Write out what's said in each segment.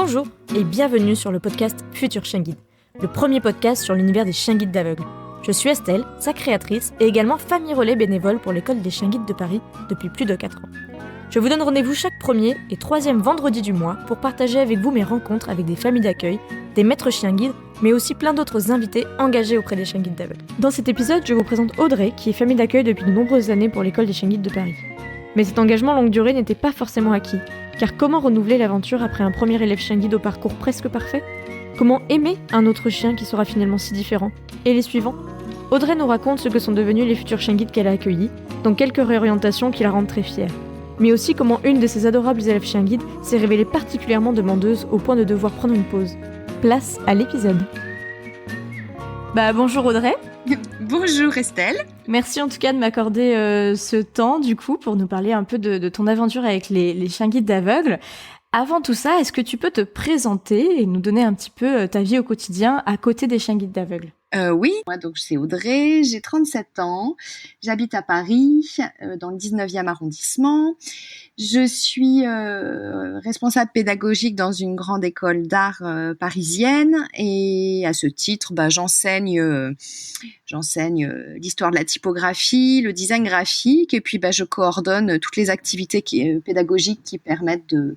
Bonjour et bienvenue sur le podcast Futur Chien Guide, le premier podcast sur l'univers des chiens guides d'aveugles. Je suis Estelle, sa créatrice et également famille relais bénévole pour l'école des chiens guides de Paris depuis plus de 4 ans. Je vous donne rendez-vous chaque premier et troisième vendredi du mois pour partager avec vous mes rencontres avec des familles d'accueil, des maîtres chiens guides, mais aussi plein d'autres invités engagés auprès des chiens guides d'aveugles. Dans cet épisode, je vous présente Audrey, qui est famille d'accueil depuis de nombreuses années pour l'école des chiens guides de Paris. Mais cet engagement longue durée n'était pas forcément acquis, car comment renouveler l'aventure après un premier élève chien guide au parcours presque parfait ? Comment aimer un autre chien qui sera finalement si différent ? Et les suivants ? Audrey nous raconte ce que sont devenus les futurs chiens guides qu'elle a accueillis, dans quelques réorientations qui la rendent très fière. Mais aussi comment une de ces adorables élèves chiens guides s'est révélée particulièrement demandeuse au point de devoir prendre une pause. Place à l'épisode. Bonjour Audrey. Bonjour Estelle. Merci en tout cas de m'accorder ce temps du coup pour nous parler un peu de ton aventure avec les chiens guides d'aveugles. Avant tout ça, est-ce que tu peux te présenter et nous donner un petit peu ta vie au quotidien à côté des chiens guides d'aveugles ? Oui, moi donc c'est Audrey, j'ai 37 ans, j'habite à Paris, dans le 19e arrondissement. Je suis responsable pédagogique dans une grande école d'art parisienne et à ce titre, j'enseigne l'histoire de la typographie, le design graphique et puis je coordonne toutes les activités pédagogiques qui permettent de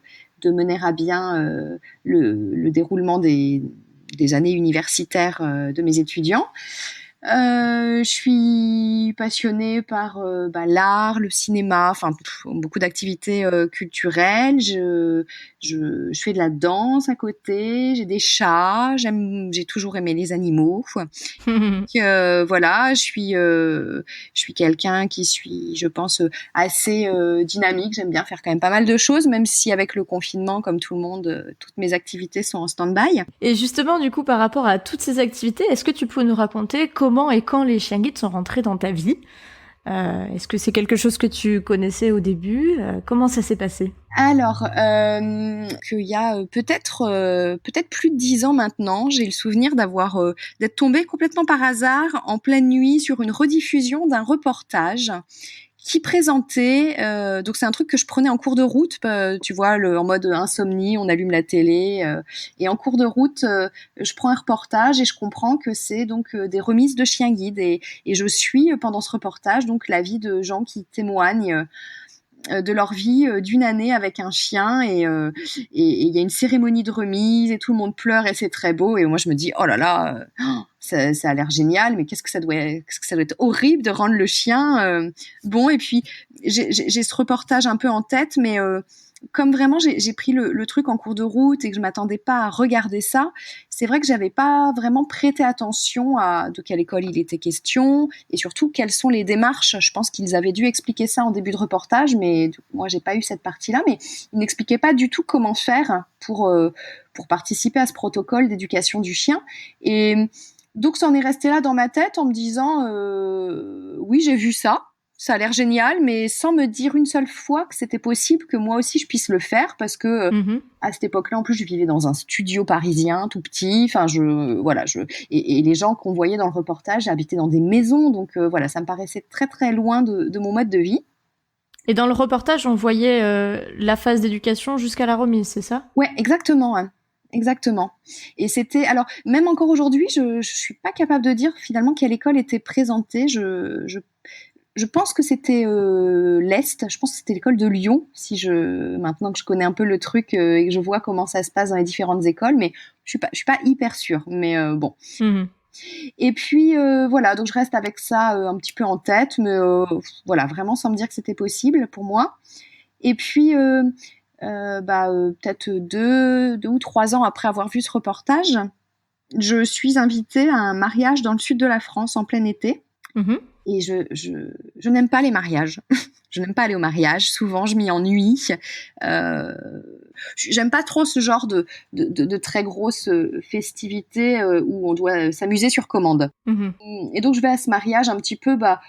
mener à bien le déroulement des années universitaires de mes étudiants. Je suis passionnée par l'art, le cinéma, beaucoup d'activités culturelles. Je fais de la danse à côté, j'ai des chats, j'ai toujours aimé les animaux. Voilà, je suis quelqu'un qui suis, je pense, assez dynamique. J'aime bien faire quand même pas mal de choses, même si avec le confinement, comme tout le monde, toutes mes activités sont en stand-by. Et justement, du coup, par rapport à toutes ces activités, est-ce que tu peux nous raconter comment et quand les chiens guides sont rentrés dans ta vie ? Est-ce que c'est quelque chose que tu connaissais au début ? Comment ça s'est passé ? Alors, qu'il y a peut-être plus de 10 ans maintenant, j'ai le souvenir d'être tombée complètement par hasard en pleine nuit sur une rediffusion d'un reportage qui présentait, donc c'est un truc que je prenais en cours de route, tu vois, en mode insomnie, on allume la télé, et en cours de route, je prends un reportage et je comprends que c'est donc des remises de chiens guides, et je suis pendant ce reportage donc la vie de gens qui témoignent de leur vie d'une année avec un chien, et il y a une cérémonie de remise et tout le monde pleure et c'est très beau, et moi je me dis oh là là, ça a l'air génial, mais qu'est-ce que ça doit être horrible de rendre le chien bon. Et puis j'ai ce reportage un peu en tête, mais comme vraiment j'ai pris le truc en cours de route et que je m'attendais pas à regarder ça, c'est vrai que j'avais pas vraiment prêté attention à de quelle école il était question et surtout quelles sont les démarches. Je pense qu'ils avaient dû expliquer ça en début de reportage, mais moi j'ai pas eu cette partie-là, mais ils n'expliquaient pas du tout comment faire pour participer à ce protocole d'éducation du chien. Et donc ça en est resté là dans ma tête en me disant oui, j'ai vu ça. Ça a l'air génial, mais sans me dire une seule fois que c'était possible que moi aussi je puisse le faire, parce que à cette époque-là, en plus, je vivais dans un studio parisien tout petit. Et les gens qu'on voyait dans le reportage habitaient dans des maisons, donc ça me paraissait très très loin de mon mode de vie. Et dans le reportage, on voyait la phase d'éducation jusqu'à la remise, c'est ça ? Ouais, exactement. Hein. Exactement. Et c'était, alors même encore aujourd'hui, je suis pas capable de dire finalement quelle école était présentée. Je pense que c'était l'Est, je pense que c'était l'école de Lyon, maintenant que je connais un peu le truc et que je vois comment ça se passe dans les différentes écoles, mais je suis pas hyper sûre, mais bon. Et puis donc je reste avec ça un petit peu en tête, mais vraiment sans me dire que c'était possible pour moi. Et puis peut-être 2 ou 3 ans après avoir vu ce reportage, je suis invitée à un mariage dans le sud de la France en plein été. Et je n'aime pas les mariages. Je n'aime pas aller au mariage. Souvent, je m'y ennuie. J'aime pas trop ce genre de très grosses festivités où on doit s'amuser sur commande. Et donc, je vais à ce mariage un petit peu à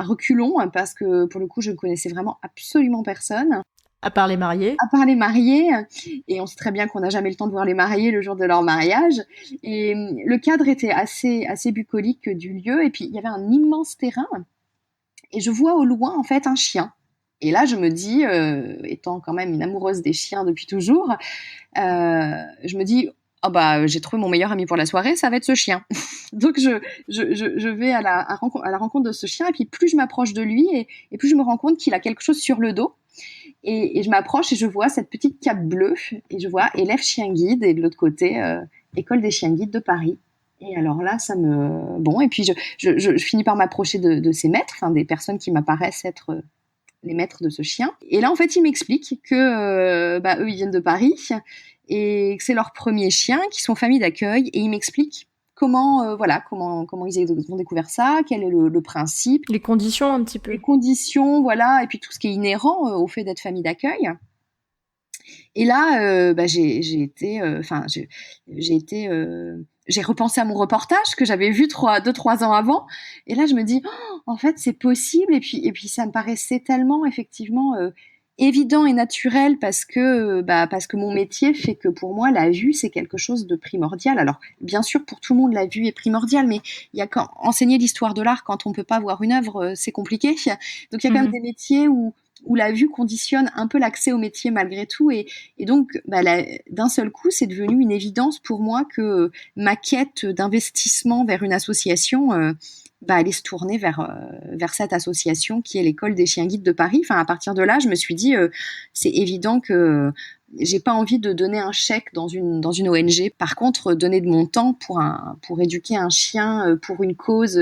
reculons, hein, parce que pour le coup, je ne connaissais vraiment absolument personne. À part les mariés. À part les mariés. Et on sait très bien qu'on n'a jamais le temps de voir les mariés le jour de leur mariage. Et le cadre était assez bucolique du lieu. Et puis, il y avait un immense terrain. Et je vois au loin, en fait, un chien Et là, je me dis, étant quand même une amoureuse des chiens depuis toujours, je me dis, oh bah, j'ai trouvé mon meilleur ami pour la soirée, ça va être ce chien. Donc je vais à la rencontre de ce chien, et puis plus je m'approche de lui, et plus je me rends compte qu'il a quelque chose sur le dos. Et je m'approche et je vois cette petite cape bleue, et je vois élève chien guide, et de l'autre côté, école des chiens guides de Paris. Et alors là, bon, et puis je finis par m'approcher de ces maîtres, enfin des personnes qui m'apparaissent être les maîtres de ce chien. Et là, en fait, ils m'expliquent que eux, ils viennent de Paris et que c'est leur premier chien, qu'ils sont famille d'accueil. Et ils m'expliquent comment ils ont découvert ça, quel est le principe, Les conditions un petit peu. les conditions, voilà, et puis tout ce qui est inhérent au fait d'être famille d'accueil. Et là, j'ai repensé à mon reportage que j'avais vu 2-3 ans avant. Et là, je me dis, oh, en fait, c'est possible. Et puis, ça me paraissait tellement, effectivement, évident et naturel parce que mon métier fait que pour moi, la vue, c'est quelque chose de primordial. Alors, bien sûr, pour tout le monde, la vue est primordiale, mais il y a enseigner l'histoire de l'art quand on peut pas voir une œuvre, c'est compliqué. Donc, il y a quand même des métiers où la vue conditionne un peu l'accès au métier malgré tout. Et donc, d'un seul coup, c'est devenu une évidence pour moi que ma quête d'investissement vers une association allait se tourner vers cette association qui est l'École des chiens guides de Paris. Enfin, à partir de là, je me suis dit, c'est évident que j'ai pas envie de donner un chèque dans une ONG. Par contre, donner de mon temps pour éduquer un chien pour une cause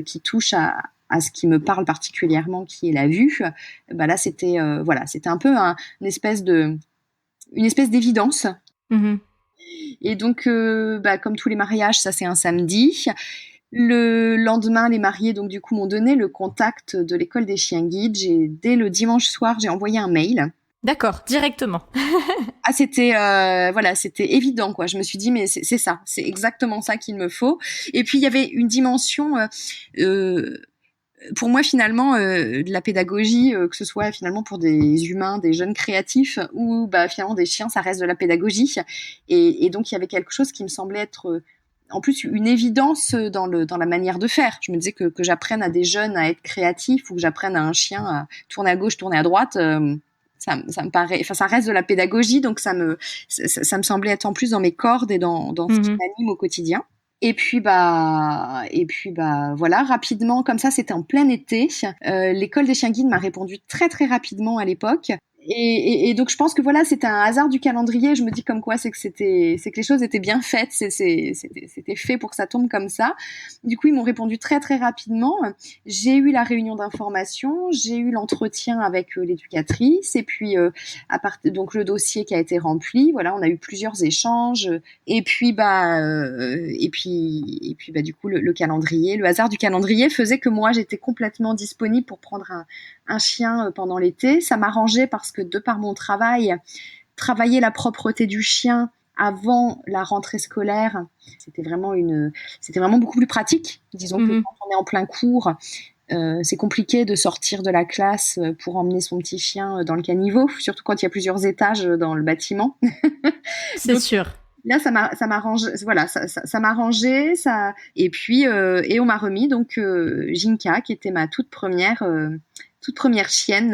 qui touche à ce qui me parle particulièrement, qui est la vue, là c'était un peu une espèce d'évidence. Mmh. Et donc comme tous les mariages, ça c'est un samedi. Le lendemain, les mariés donc du coup m'ont donné le contact de l'école des chiens guides. Dès le dimanche soir, j'ai envoyé un mail. D'accord, directement. Ah, c'était évident quoi. Je me suis dit mais c'est ça, c'est exactement ça qu'il me faut. Et puis il y avait une dimension pour moi finalement de la pédagogie, que ce soit finalement pour des humains, des jeunes créatifs, ou finalement des chiens, ça reste de la pédagogie. Et donc il y avait quelque chose qui me semblait être en plus une évidence dans la manière de faire. Je me disais que j'apprenne à des jeunes à être créatifs, ou que j'apprenne à un chien à tourner à gauche, tourner à droite. Ça me paraît, enfin ça reste de la pédagogie, donc ça me semblait être en plus dans mes cordes et dans ce qui m'anime au quotidien. Et puis voilà, rapidement, comme ça, c'était en plein été. L'école des chiens guides m'a répondu très très rapidement à l'époque. Et donc je pense que voilà, c'était un hasard du calendrier. Je me dis comme quoi c'est que les choses étaient bien faites, c'était fait pour que ça tombe comme ça. Du coup ils m'ont répondu très très rapidement. J'ai eu la réunion d'information, j'ai eu l'entretien avec l'éducatrice, et puis donc le dossier qui a été rempli. Voilà, on a eu plusieurs échanges, et puis du coup le calendrier, le hasard du calendrier faisait que moi j'étais complètement disponible pour prendre un chien pendant l'été. Ça m'arrangeait parce que de par mon travail, travailler la propreté du chien avant la rentrée scolaire, c'était vraiment beaucoup plus pratique. Disons que quand on est en plein cours, c'est compliqué de sortir de la classe pour emmener son petit chien dans le caniveau, surtout quand il y a plusieurs étages dans le bâtiment. C'est sûr. Là, ça m'arrange, voilà, ça m'arrangeait, ça. Et puis, et on m'a remis donc Jinka, qui était ma toute première chienne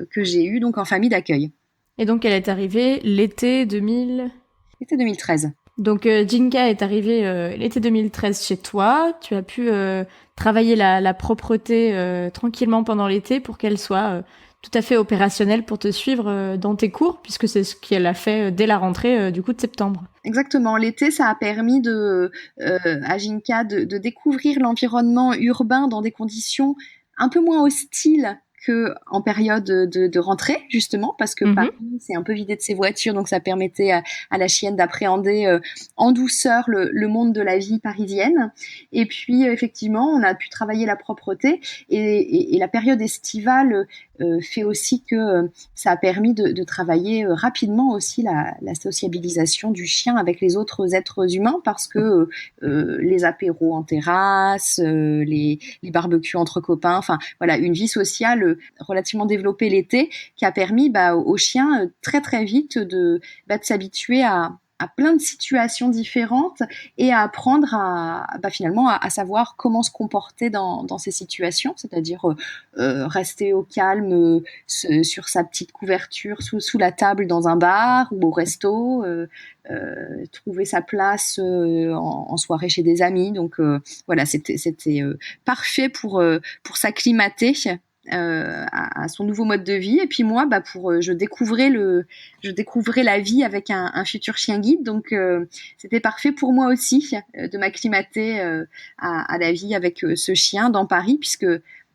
que j'ai eue donc en famille d'accueil. Et donc elle est arrivée l'été 2000. C'était 2013. Donc Jinka est arrivée l'été 2013 chez toi. Tu as pu travailler la propreté tranquillement pendant l'été pour qu'elle soit tout à fait opérationnelle pour te suivre dans tes cours, puisque c'est ce qu'elle a fait dès la rentrée du coup de septembre. Exactement. L'été, ça a permis à Jinka de découvrir l'environnement urbain dans des conditions un peu moins hostiles que en période de rentrée, justement, parce que Paris s'est un peu vidé de ses voitures, donc ça permettait à la chienne d'appréhender en douceur le monde de la vie parisienne. Et puis effectivement, on a pu travailler la propreté, et la période estivale fait aussi que ça a permis de travailler rapidement aussi la sociabilisation du chien avec les autres êtres humains, parce que les apéros en terrasse, les barbecues entre copains, enfin voilà, une vie sociale relativement développée l'été, qui a permis aux chiens très très vite de s'habituer à à plein de situations différentes et à apprendre finalement à savoir comment se comporter dans ces situations, c'est-à-dire rester au calme sur sa petite couverture sous la table dans un bar ou au resto, trouver sa place en soirée chez des amis. Donc voilà, c'était parfait pour s'acclimater à son nouveau mode de vie. Et puis moi, je découvrais la vie avec un futur chien guide. Donc c'était parfait pour moi aussi de m'acclimater à la vie avec ce chien dans Paris, puisque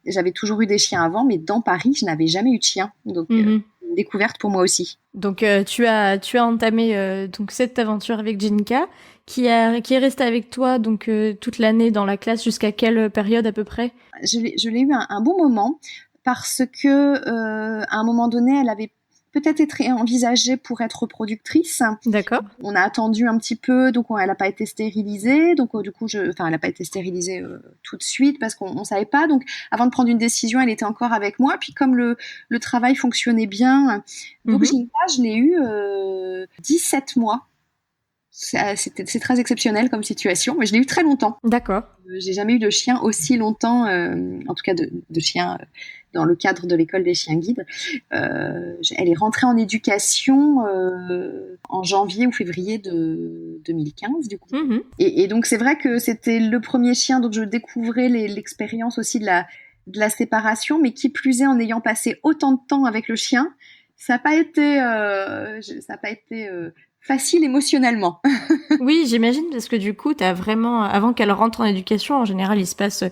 j'avais toujours eu des chiens avant, mais dans Paris, je n'avais jamais eu de chien. Donc une découverte pour moi aussi. Donc tu as entamé donc cette aventure avec Jinka qui est restée avec toi donc toute l'année dans la classe. Jusqu'à quelle période à peu près? Je l'ai eu un bon moment parce que à un moment donné, elle avait peut-être été envisagée pour être reproductrice. D'accord. On a attendu un petit peu, donc elle n'a pas été stérilisée. Donc du coup, elle n'a pas été stérilisée tout de suite parce qu'on savait pas. Donc avant de prendre une décision, elle était encore avec moi. Puis comme le travail fonctionnait bien, donc je l'ai eu 17 mois. C'est très exceptionnel comme situation, mais je l'ai eu très longtemps. D'accord. J'ai jamais eu de chien aussi longtemps, en tout cas de chien dans le cadre de l'école des chiens guides. Elle est rentrée en éducation en janvier ou février de 2015 du coup. Et donc c'est vrai que c'était le premier chien dont je découvrais l'expérience aussi de la séparation, mais qui plus est en ayant passé autant de temps avec le chien, ça n'a pas été facile émotionnellement. Oui, j'imagine, parce que du coup, t'as vraiment, avant qu'elle rentre en éducation, en général, il se passe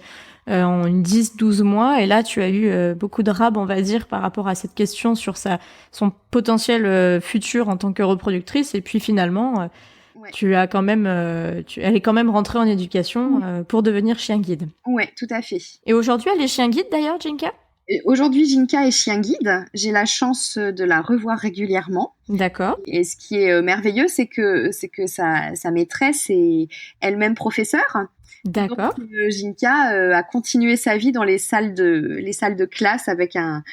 en 10-12 mois, et là, tu as eu beaucoup de rab, on va dire, par rapport à cette question sur son potentiel futur en tant que reproductrice, et puis finalement, tu as quand même, elle est quand même rentrée en éducation pour devenir chien guide. Ouais, tout à fait. Et aujourd'hui, elle est chien guide d'ailleurs, Jinka ? Aujourd'hui, Jinka est chien guide. J'ai la chance de la revoir régulièrement. D'accord. Et ce qui est merveilleux, c'est que sa maîtresse est elle-même professeure. D'accord. Donc, Jinka a continué sa vie dans les salles de classe avec un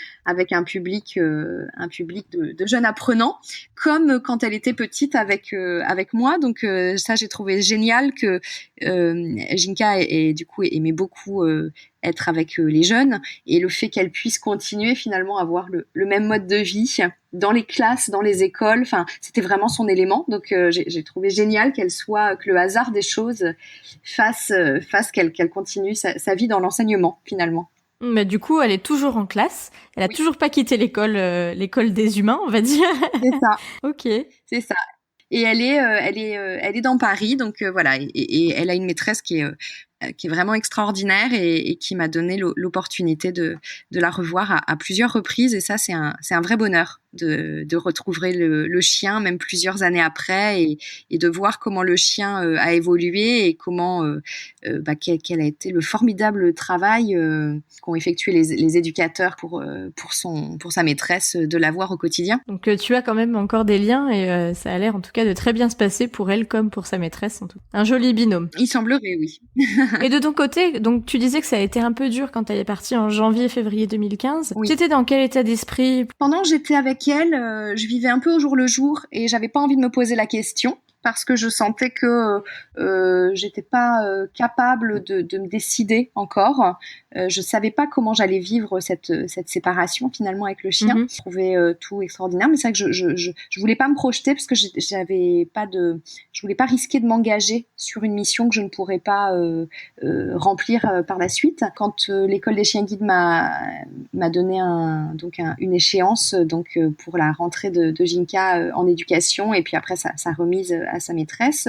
public de jeunes apprenants, comme quand elle était petite avec moi. Donc ça, j'ai trouvé génial que Jinka du coup aimait beaucoup être avec les jeunes, et le fait qu'elle puisse continuer finalement à avoir le même mode de vie dans les classes, dans les écoles, enfin c'était vraiment son élément. Donc j'ai trouvé génial que le hasard des choses fasse qu'elle continue sa vie dans l'enseignement finalement. Mais du coup, elle est toujours en classe. Elle a toujours pas quitté l'école des humains, on va dire. C'est ça. Ok. C'est ça. Et elle est dans Paris, donc voilà. Et elle a une maîtresse qui est vraiment extraordinaire et qui m'a donné l'opportunité de la revoir à plusieurs reprises. Et ça, c'est un vrai bonheur de retrouver le chien, même plusieurs années après, et de voir comment le chien a évolué et comment quel a été le formidable travail qu'ont effectué les éducateurs pour sa maîtresse, de la voir au quotidien. Donc tu as quand même encore des liens, et ça a l'air en tout cas de très bien se passer pour elle comme pour sa maîtresse. En tout cas. Un joli binôme. Il semblerait, oui. Et de ton côté, donc tu disais que ça a été un peu dur quand elle est partie en janvier-février 2015. Oui. T'étais dans quel état d'esprit ? Pendant que j'étais avec elle, je vivais un peu au jour le jour et j'avais pas envie de me poser la question parce que je sentais que j'étais pas capable de me décider encore. Je savais pas comment j'allais vivre cette séparation finalement avec le chien. Je trouvais tout extraordinaire, mais c'est vrai que je voulais pas me projeter parce que je voulais pas risquer de m'engager sur une mission que je ne pourrais pas remplir par la suite. Quand l'école des chiens guides m'a donné une échéance pour la rentrée de Jinka en éducation, et puis après sa remise à sa maîtresse,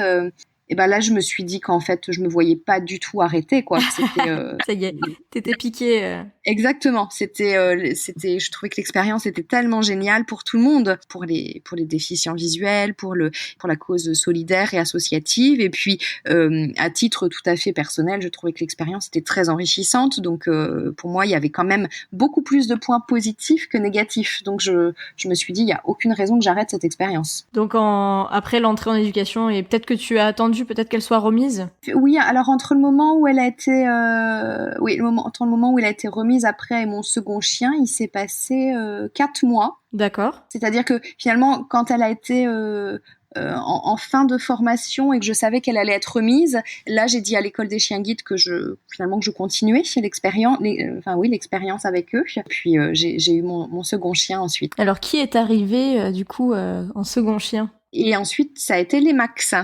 et ben là je me suis dit qu'en fait je me voyais pas du tout arrêter, quoi. C'était ça y est, t'étais piquée. Exactement, je trouvais que l'expérience était tellement géniale pour tout le monde, pour les déficients visuels, pour la cause solidaire et associative, et puis à titre tout à fait personnel, je trouvais que l'expérience était très enrichissante. Donc pour moi, il y avait quand même beaucoup plus de points positifs que négatifs. Donc je me suis dit, il y a aucune raison que j'arrête cette expérience. Donc après l'entrée en éducation, et peut-être que tu as attendu qu'elle soit remise. Oui, alors entre le moment où elle a été remise après mon second chien, il s'est passé 4 mois. D'accord. C'est-à-dire que finalement, quand elle a été en fin de formation et que je savais qu'elle allait être remise, là j'ai dit à l'école des chiens guides que je continuais l'expérience avec eux. Puis j'ai eu mon second chien ensuite. Alors qui est arrivé du coup en second chien? Et ensuite ça a été les Max.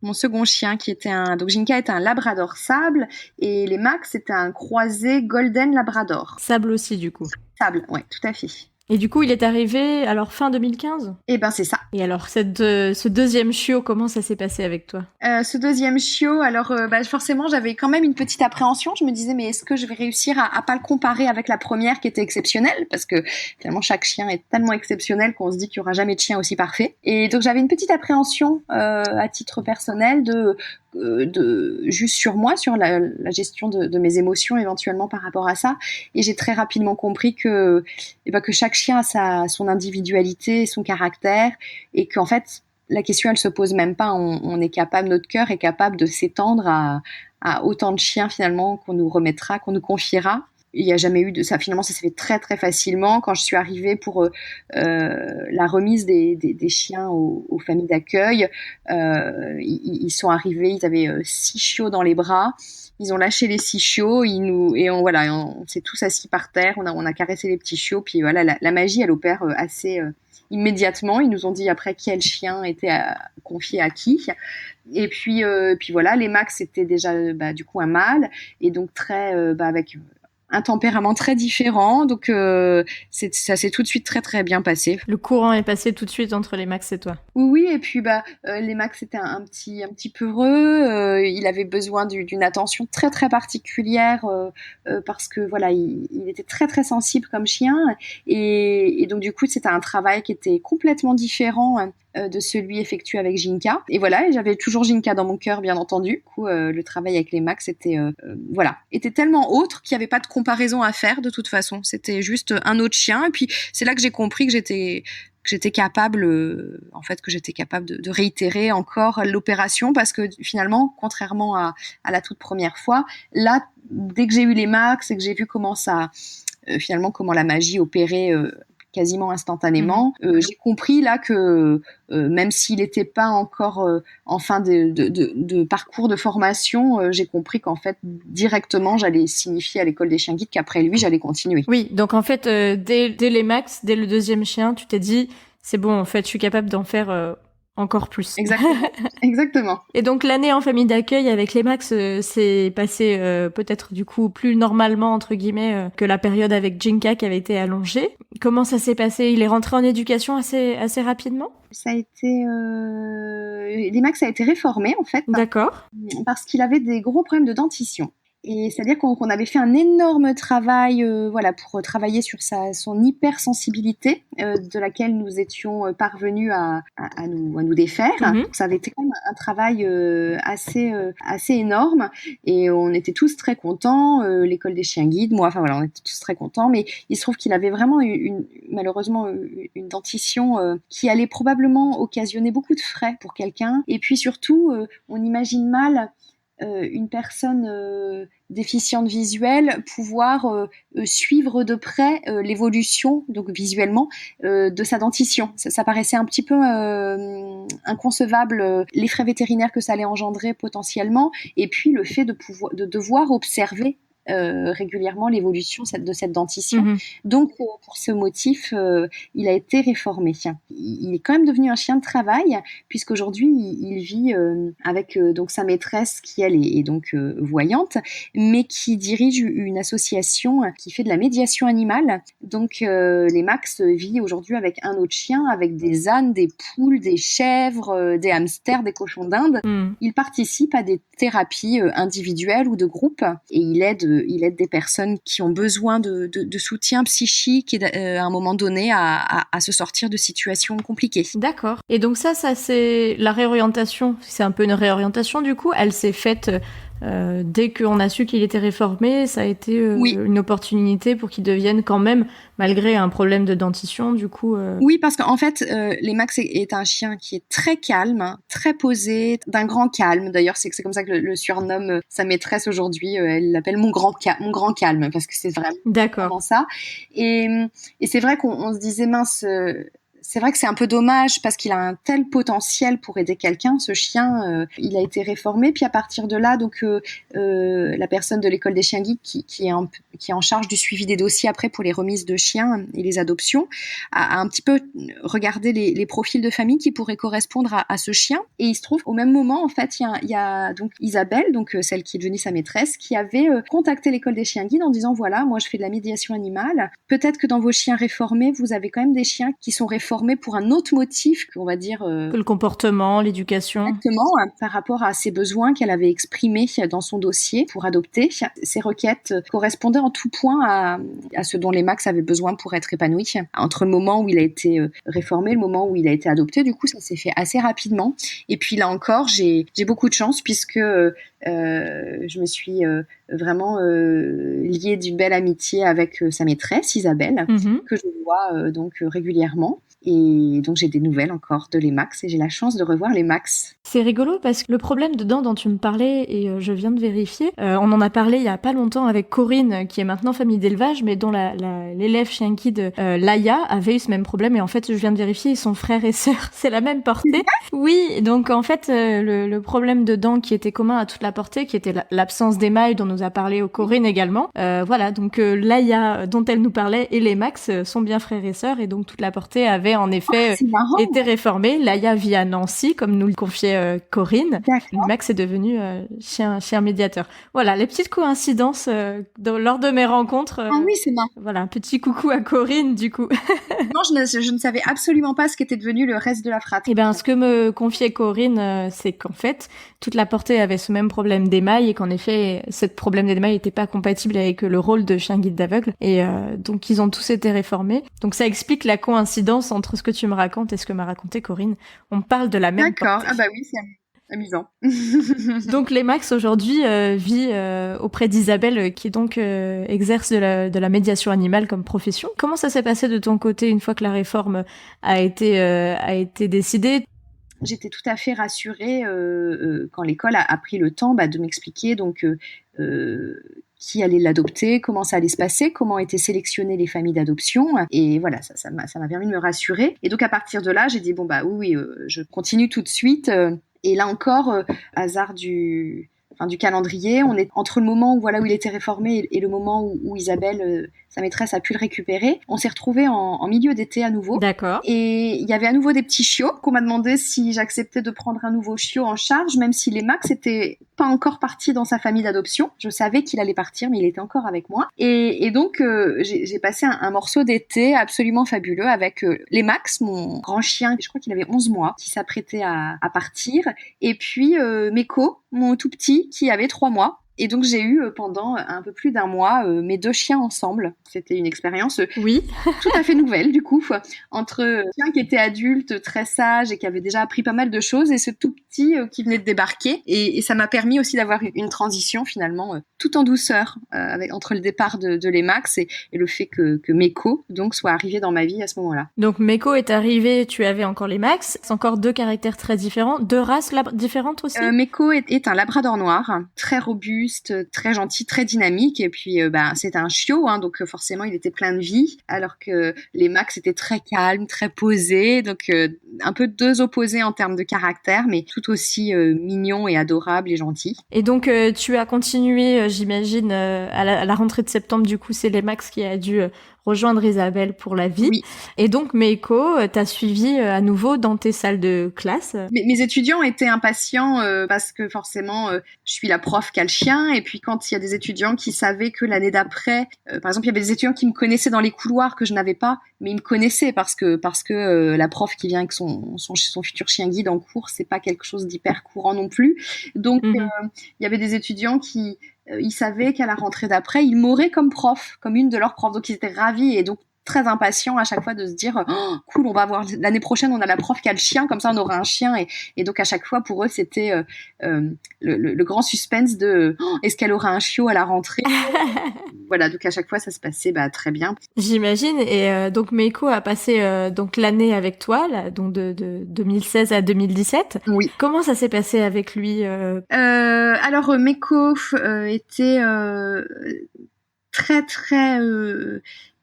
Mon second chien qui était donc Jinka était un labrador sable et les Max c'était un croisé golden labrador. Sable aussi du coup. Sable, ouais, tout à fait. Et du coup, il est arrivé alors fin 2015 ? Eh ben c'est ça. Et alors ce deuxième chiot, comment ça s'est passé avec toi ? Ce deuxième chiot, alors forcément j'avais quand même une petite appréhension. Je me disais mais est-ce que je vais réussir à pas le comparer avec la première qui était exceptionnelle, parce que finalement chaque chien est tellement exceptionnel qu'on se dit qu'il y aura jamais de chien aussi parfait. Et donc j'avais une petite appréhension à titre personnel de juste sur moi, sur la gestion de mes émotions éventuellement par rapport à ça. Et j'ai très rapidement compris que chaque chien a son individualité, son caractère, et qu'en fait la question elle se pose même pas. On est capable, notre cœur est capable de s'étendre à autant de chiens finalement qu'on nous remettra, qu'on nous confiera. Il n'y a jamais eu de ça. Finalement, ça s'est fait très très facilement. Quand je suis arrivée pour la remise des chiens aux familles d'accueil, ils sont arrivés. Ils avaient 6 chiots dans les bras. Ils ont lâché les 6 chiots. On s'est tous assis par terre. On a caressé les petits chiots. Puis voilà, la magie, elle opère assez immédiatement. Ils nous ont dit après quel chien était confié à qui. Et puis voilà, les Max c'était déjà du coup un mâle et donc très avec un tempérament très différent, donc ça s'est tout de suite très très bien passé. Le courant est passé tout de suite entre les Max et toi. Oui, et puis les Max étaient un petit peu heureux. Il avait besoin d'une attention très très particulière parce que voilà, il était très très sensible comme chien et donc du coup c'était un travail qui était complètement différent de celui effectué avec Jinka. Et voilà, et j'avais toujours Jinka dans mon cœur, bien entendu. Du coup, le travail avec les Max était tellement autre qu'il n'y avait pas de comparaison à faire de toute façon. C'était juste un autre chien. Et puis c'est là que j'ai compris que j'étais capable de réitérer encore l'opération, parce que finalement, contrairement à la toute première fois, là, dès que j'ai eu les Max et que j'ai vu comment la magie opérait quasiment instantanément, j'ai compris là que même s'il n'était pas encore en fin de parcours de formation, j'ai compris qu'en fait directement j'allais signifier à l'école des chiens guides qu'après lui j'allais continuer. Oui, donc en fait dès les Max, dès le deuxième chien, tu t'es dit c'est bon, en fait je suis capable d'en faire encore plus. Exactement. Et donc l'année en famille d'accueil avec les Max s'est passée peut-être du coup plus normalement entre guillemets que la période avec Jinka qui avait été allongée. Comment ça s'est passé ? Il est rentré en éducation assez rapidement ? Ça a été les Max a été réformé en fait. D'accord. Parce qu'il avait des gros problèmes de dentition. Et c'est-à-dire qu'on avait fait un énorme travail pour travailler sur son hypersensibilité de laquelle nous étions parvenus à nous défaire. Donc, ça avait été quand même un travail assez énorme et on était tous très contents, l'école des chiens guides, moi, on était tous très contents, mais il se trouve qu'il avait vraiment malheureusement une dentition qui allait probablement occasionner beaucoup de frais pour quelqu'un. Et puis surtout, on imagine mal une personne déficiente visuelle pouvoir suivre de près l'évolution, donc visuellement, de sa dentition. Ça paraissait un petit peu inconcevable, les frais vétérinaires que ça allait engendrer potentiellement, et puis le fait de devoir observer régulièrement l'évolution de cette dentition. Donc pour ce motif, il a été réformé. Il est quand même devenu un chien de travail, puisqu'aujourd'hui il vit avec donc sa maîtresse qui elle est donc voyante, mais qui dirige une association qui fait de la médiation animale. Donc les Max vit aujourd'hui avec un autre chien, avec des ânes, des poules, des chèvres, des hamsters, des cochons d'Inde. Il participe à des thérapies individuelles ou de groupe, et il aide des personnes qui ont besoin de soutien psychique et à un moment donné à se sortir de situations compliquées. D'accord. Et donc ça c'est la réorientation. C'est un peu une réorientation du coup. Elle s'est faite dès qu'on a su qu'il était réformé. Ça a été une opportunité pour qu'il devienne quand même, malgré un problème de dentition, du coup. Oui, parce qu'en fait, les Max est un chien qui est très calme, très posé, d'un grand calme. D'ailleurs, c'est comme ça que le surnomme sa maîtresse aujourd'hui. Elle l'appelle mon grand calme, parce que c'est vraiment ça. Et c'est vrai qu'on se disait mince. C'est vrai que c'est un peu dommage parce qu'il a un tel potentiel pour aider quelqu'un, ce chien. Il a été réformé, puis à partir de là, donc la personne de l'école des chiens guides qui est en charge du suivi des dossiers après pour les remises de chiens et les adoptions, a un petit peu regardé les profils de famille qui pourraient correspondre à ce chien. Et il se trouve au même moment, en fait, il y a donc Isabelle, donc celle qui est devenue sa maîtresse, qui avait contacté l'école des chiens guides en disant voilà, moi je fais de la médiation animale. Peut-être que dans vos chiens réformés, vous avez quand même des chiens qui sont réformés pour un autre motif, qu'on va dire que le comportement, l'éducation. Exactement, par rapport à ses besoins qu'elle avait exprimés dans son dossier pour adopter. Ces requêtes correspondaient en tout point à ce dont les Max avaient besoin pour être épanouis. Entre le moment où il a été réformé et le moment où il a été adopté, du coup, ça s'est fait assez rapidement. Et puis là encore, j'ai beaucoup de chance puisque je me suis vraiment liée d'une belle amitié avec sa maîtresse, Isabelle, que je vois donc régulièrement. Et donc j'ai des nouvelles encore de les Max et j'ai la chance de revoir les Max. C'est rigolo parce que le problème dedans dont tu me parlais, et je viens de vérifier, on en a parlé il y a pas longtemps avec Corinne, qui est maintenant famille d'élevage, mais dont l'élève chien guide Laïa avait eu ce même problème, et en fait je viens de vérifier, ils sont frères et sœurs, c'est la même portée. Oui, donc en fait le problème dedans qui était commun à toute la portée, qui était l'absence d'émail dont nous a parlé Corinne également, voilà, donc Laïa dont elle nous parlait et les Max sont bien frères et sœurs, et donc toute la portée avait en effet été réformée. Laïa vit à Nancy, comme nous le confiait Corinne. D'accord. Max est devenu chien médiateur. Voilà, les petites coïncidences lors de mes rencontres. Ah oui, c'est marrant. Voilà, un petit coucou à Corinne, du coup. Non, je ne savais absolument pas ce qu'était devenu le reste de la fratrie. Eh ben, ce que me confiait Corinne, c'est qu'en fait, toute la portée avait ce même problème d'émail et qu'en effet, ce problème d'émail n'était pas compatible avec le rôle de chien guide d'aveugle. Et donc, ils ont tous été réformés. Donc, ça explique la coïncidence entre ce que tu me racontes et ce que m'a raconté Corinne. On parle de la même portée. D'accord. Ah bah oui, c'est amusant. Donc les Max aujourd'hui vit auprès d'Isabelle qui donc exerce de la médiation animale comme profession. Comment ça s'est passé de ton côté une fois que la réforme a été décidée? J'étais tout à fait rassurée quand l'école a pris le temps de m'expliquer donc qui allait l'adopter, comment ça allait se passer, comment étaient sélectionnées les familles d'adoption. Et voilà, ça m'a permis de me rassurer. Et donc à partir de là, j'ai dit oui, je continue tout de suite. Et là encore, hasard du calendrier, on est entre le moment où il était réformé et le moment où Isabelle, sa maîtresse, a pu le récupérer. On s'est retrouvés en milieu d'été à nouveau. D'accord. Et il y avait à nouveau des petits chiots qu'on m'a demandé si j'acceptais de prendre un nouveau chiot en charge, même si les Max étaient pas encore partis dans sa famille d'adoption. Je savais qu'il allait partir, mais il était encore avec moi. Et donc, j'ai passé un morceau d'été absolument fabuleux avec les Max, mon grand chien, je crois qu'il avait 11 mois, qui s'apprêtait à partir. Et puis, Meko, mon tout petit, qui avait 3 mois. Et donc, j'ai eu pendant un peu plus d'un mois mes 2 chiens ensemble. C'était une expérience tout à fait nouvelle, du coup, entre un chien qui était adulte, très sage et qui avait déjà appris pas mal de choses, et ce tout petit qui venait de débarquer. Et ça m'a permis aussi d'avoir une transition, finalement, tout en douceur, entre le départ de les Max et le fait que Meko donc, soit arrivé dans ma vie à ce moment-là. Donc, Meko est arrivé, tu avais encore les Max. C'est encore 2 caractères très différents, 2 races différentes aussi. Meko est un labrador noir, très robuste, très gentil, très dynamique, et puis c'est un chiot, donc forcément il était plein de vie, alors que les Max étaient très calmes, très posés, donc un peu 2 opposés en termes de caractère, mais tout aussi mignons et adorables et gentils. Et donc tu as continué, j'imagine, à la rentrée de septembre, du coup c'est les Max qui a dû rejoindre Isabelle pour la vie. Oui. Et donc, Meiko, t'as suivi à nouveau dans tes salles de classe. Mes étudiants étaient impatients parce que forcément, je suis la prof qui a le chien. Et puis, quand il y a des étudiants qui savaient que l'année d'après, par exemple, il y avait des étudiants qui me connaissaient dans les couloirs que je n'avais pas, mais ils me connaissaient parce que la prof qui vient avec son futur chien guide en cours, c'est pas quelque chose d'hyper courant non plus. Donc, il y avait des étudiants qui ils savaient qu'à la rentrée d'après, ils m'auraient comme prof, comme une de leurs profs. Donc, ils étaient ravis et donc très impatients à chaque fois de se dire cool, on va avoir l'année prochaine, on a la prof qui a le chien, comme ça on aura un chien. Et donc, à chaque fois, pour eux, c'était le grand suspense de est-ce qu'elle aura un chiot à la rentrée. Voilà, donc à chaque fois, ça se passait très bien. J'imagine. Et donc, Meiko a passé donc l'année avec toi, là, donc de 2016 à 2017. Oui. Comment ça s'est passé avec lui Alors, Meiko était très, très...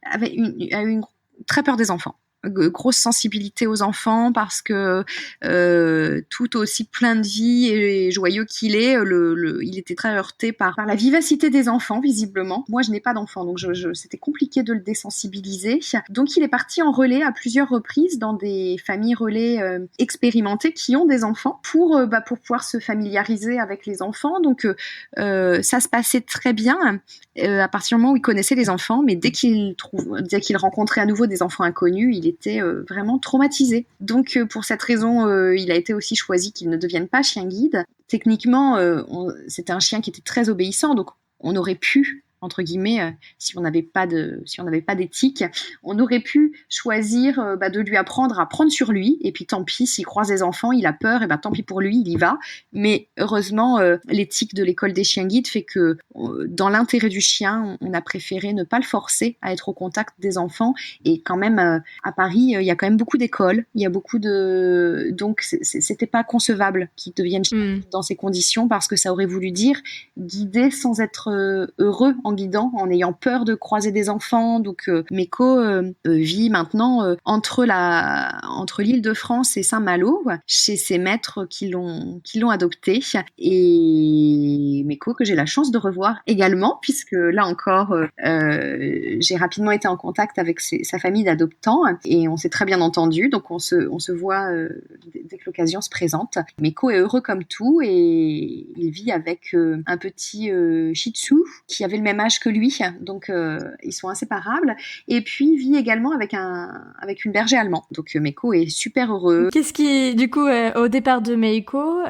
a eu très peur des enfants. grosse sensibilité aux enfants parce que tout aussi plein de vie et joyeux qu'il est, il était très heurté par la vivacité des enfants, visiblement. Moi, je n'ai pas d'enfants, donc c'était compliqué de le désensibiliser. Donc, il est parti en relais à plusieurs reprises dans des familles relais expérimentées qui ont des enfants pour pouvoir se familiariser avec les enfants. Donc, ça se passait très bien à partir du moment où il connaissait les enfants, mais dès qu'il rencontrait à nouveau des enfants inconnus, il était vraiment traumatisé. Donc, pour cette raison, il a été aussi choisi qu'il ne devienne pas chien guide. Techniquement, c'était un chien qui était très obéissant, donc on aurait pu, entre guillemets, si on n'avait pas d'éthique, on aurait pu choisir de lui apprendre à prendre sur lui, et puis tant pis, s'il croise des enfants, il a peur, et tant pis pour lui, il y va. Mais heureusement, l'éthique de l'école des chiens guides fait que dans l'intérêt du chien, on a préféré ne pas le forcer à être au contact des enfants. Et quand même, à Paris, il y a quand même beaucoup d'écoles, il y a beaucoup de... Donc, c'était pas concevable qu'il devienne chien guide dans ces conditions, parce que ça aurait voulu dire guider sans être heureux en guidant, en ayant peur de croiser des enfants. Donc Meko vit maintenant entre l'Île-de-France et Saint-Malo, chez ses maîtres qui l'ont adopté. Et Meko, que j'ai la chance de revoir également, puisque là encore, j'ai rapidement été en contact avec sa famille d'adoptants, et on s'est très bien entendu, donc on se voit dès que l'occasion se présente. Meko est heureux comme tout, et il vit avec un petit Shih Tzu qui avait le même âge que lui, donc ils sont inséparables. Et puis il vit également avec une berger allemand. Donc Meko est super heureux. Qu'est-ce qui, du coup, au départ de Meiko,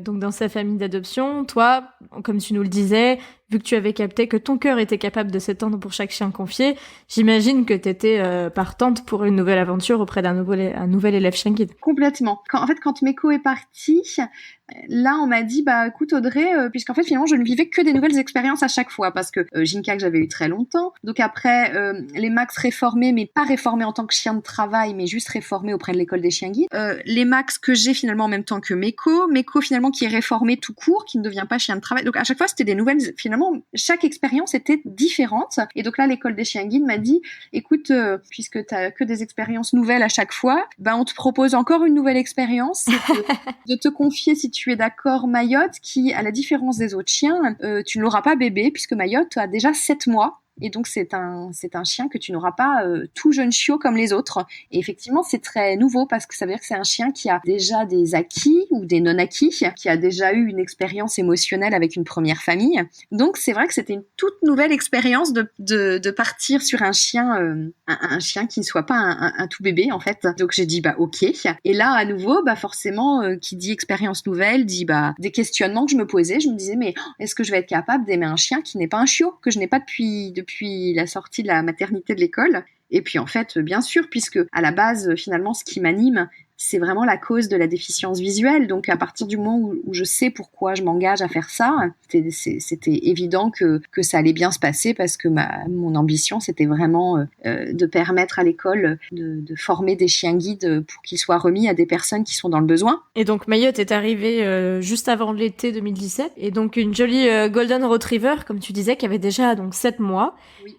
donc dans sa famille d'adoption, toi, comme tu nous le disais, vu que tu avais capté que ton cœur était capable de s'étendre pour chaque chien confié, j'imagine que t'étais partante pour une nouvelle aventure auprès d'un nouvel élève chien guide. Complètement. Quand Meko est parti, là on m'a dit écoute Audrey, puisqu'en fait finalement je ne vivais que des nouvelles expériences à chaque fois, parce que Ginka que j'avais eu très longtemps, donc après les Max réformés, mais pas réformés en tant que chien de travail, mais juste réformés auprès de l'école des chiens guides, les Max que j'ai finalement en même temps que Meko finalement qui est réformé tout court, qui ne devient pas chien de travail. Donc à chaque fois c'était des nouvelles, finalement chaque expérience était différente. Et donc là l'école des chiens guides m'a dit écoute, puisque t'as que des expériences nouvelles à chaque fois, on te propose encore une nouvelle expérience, c'est de te confier, si tu es d'accord, Mayotte, qui, à la différence des autres chiens, tu ne l'auras pas bébé, puisque Mayotte a déjà 7 mois. Et donc, c'est un chien que tu n'auras pas tout jeune chiot comme les autres. Et effectivement, c'est très nouveau, parce que ça veut dire que c'est un chien qui a déjà des acquis ou des non-acquis, qui a déjà eu une expérience émotionnelle avec une première famille. Donc, c'est vrai que c'était une toute nouvelle expérience de partir sur un chien qui ne soit pas un tout bébé, en fait. Donc, j'ai dit, ok. Et là, à nouveau, forcément, qui dit expérience nouvelle, dit, des questionnements que je me posais. Je me disais, mais est-ce que je vais être capable d'aimer un chien qui n'est pas un chiot, que je n'ai pas depuis la sortie de la maternité de l'école? Et puis en fait, bien sûr, puisque à la base, finalement, ce qui m'anime, c'est vraiment la cause de la déficience visuelle. Donc à partir du moment où je sais pourquoi je m'engage à faire ça, c'était évident que ça allait bien se passer, parce que mon ambition, c'était vraiment de permettre à l'école de former des chiens guides pour qu'ils soient remis à des personnes qui sont dans le besoin. Et donc Mayotte est arrivée juste avant l'été 2017, et donc une jolie Golden Retriever, comme tu disais, qui avait déjà donc 7 mois. Oui.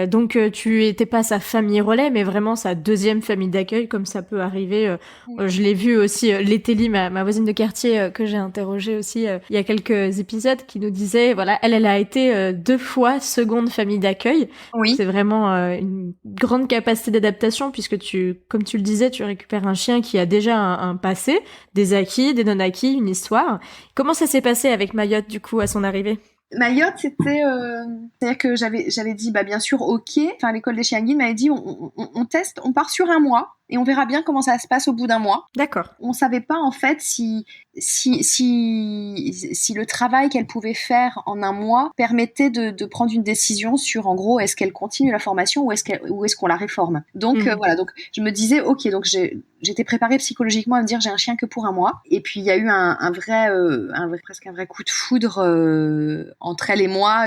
Donc tu étais pas sa famille relais, mais vraiment sa deuxième famille d'accueil, comme ça peut arriver. Je l'ai vu aussi, Létélie, ma voisine de quartier, que j'ai interrogée aussi il y a quelques épisodes, qui nous disait, voilà, elle a été 2 fois seconde famille d'accueil. Oui. C'est vraiment une grande capacité d'adaptation, puisque comme tu le disais, tu récupères un chien qui a déjà un passé, des acquis, des non-acquis, une histoire. Comment ça s'est passé avec Mayotte, du coup, à son arrivée? Mayotte, c'est-à-dire que j'avais dit, bien sûr, ok. Enfin, l'école des chiens guides m'avait dit, on teste, on part sur 1 mois. Et on verra bien comment ça se passe au bout d'un mois. D'accord. On savait pas, en fait, si le travail qu'elle pouvait faire en 1 mois permettait de prendre une décision sur, en gros, est-ce qu'elle continue la formation ou est-ce qu'on la réforme. Donc, voilà. Donc, je me disais, ok, donc j'étais préparée psychologiquement à me dire, j'ai un chien que pour 1 mois. Et puis, il y a eu presque un vrai coup de foudre entre elle et moi,